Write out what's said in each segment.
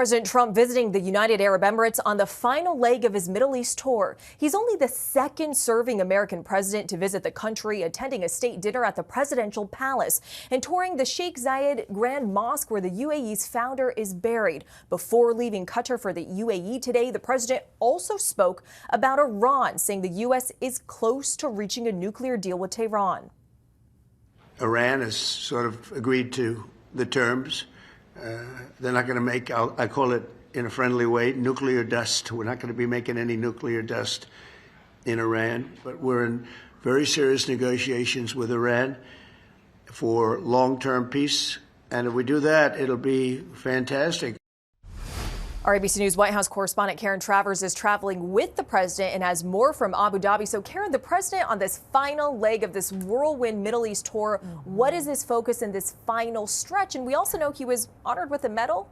President Trump visiting the United Arab Emirates on the final leg of his Middle East tour. He's only the second serving American president to visit the country, attending a state dinner at the presidential palace and touring the Sheikh Zayed Grand Mosque where the UAE's founder is buried. Before leaving Qatar for the UAE today, the president also spoke about Iran, saying the U.S. is close to reaching a nuclear deal with Tehran. Iran has sort of agreed to the terms. They're not going to make, I call it in a friendly way, nuclear dust. We're not going to be making any nuclear dust in Iran, but we're in very serious negotiations with Iran for long-term peace. And if we do that, it'll be fantastic. Our ABC News White House correspondent Karen Travers is traveling with the president and has more from Abu Dhabi. So, Karen, the president on this final leg of this whirlwind Middle East tour, what is his focus in this final stretch? And we also know he was honored with a medal.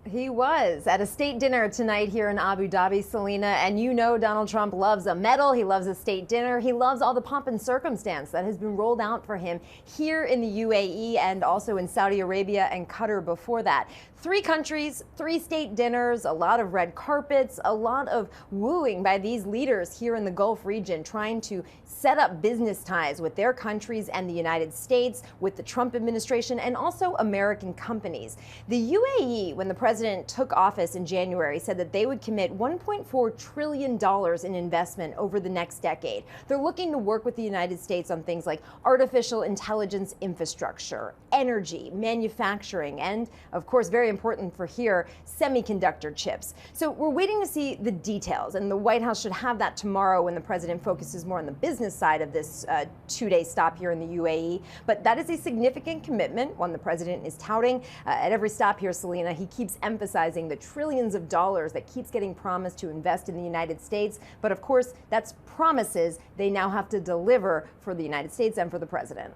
He was at a state dinner tonight here in Abu Dhabi, Selena. And you know Donald Trump loves a medal. He loves a state dinner. He loves all the pomp and circumstance that has been rolled out for him here in the UAE and also in Saudi Arabia and Qatar before that. 3 countries, 3 state dinners, a lot of red carpets, a lot of wooing by these leaders here in the Gulf region, trying to set up business ties with their countries and the United States, with the Trump administration, and also American companies. The UAE, when the president took office in January, said that they would commit $1.4 trillion in investment over the next decade. They're looking to work with the United States on things like artificial intelligence infrastructure, energy, manufacturing, and, of course, very important for here, semiconductor chips. So we're waiting to see the details, and the White House should have that tomorrow when the president focuses more on the business side of this 2-day stop here in the UAE. But that is a significant commitment, one the president is touting. At every stop here, Selena, he keeps emphasizing the trillions of dollars that keeps getting promised to invest in the United States. But of course, that's promises they now have to deliver for the United States and for the president.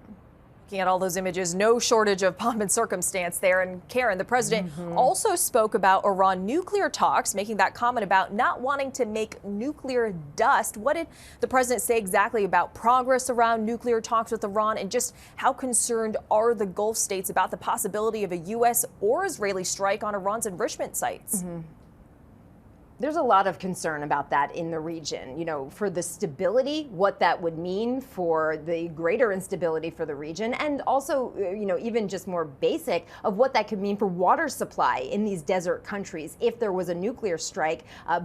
Looking at all those images, no shortage of pomp and circumstance there. And Karen, the president also spoke about Iran nuclear talks, making that comment about not wanting to make nuclear dust. What did the president say exactly about progress around nuclear talks with Iran, and just how concerned are the Gulf states about the possibility of a U.S. or Israeli strike on Iran's enrichment sites? There's a lot of concern about that in the region, you know, for the stability, what that would mean for the greater instability for the region, and also, you know, even just more basic of what that could mean for water supply in these desert countries if there was a nuclear strike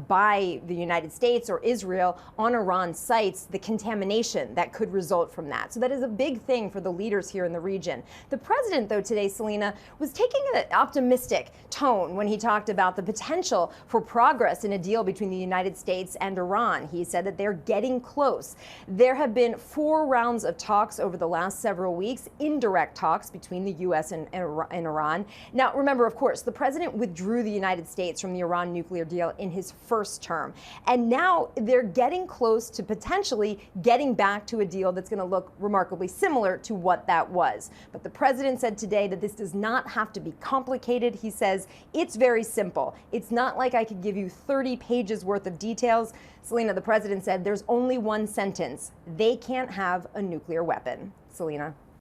by the United States or Israel on Iran sites, the contamination that could result from that. So that is a big thing for the leaders here in the region. The president, though, today, Selena, was taking an optimistic tone when he talked about the potential for progress in a deal between the United States and Iran. He said that they're getting close. There have been 4 rounds of talks over the last several weeks, indirect talks between the U.S. and Iran. Now, remember, of course, the president withdrew the United States from the Iran nuclear deal in his first term. And now they're getting close to potentially getting back to a deal that's going to look remarkably similar to what that was. But the president said today that this does not have to be complicated. He says it's very simple. It's not like I could give you 30 pages worth of details. Selena, the president said there's only one sentence. They can't have a nuclear weapon. Selena.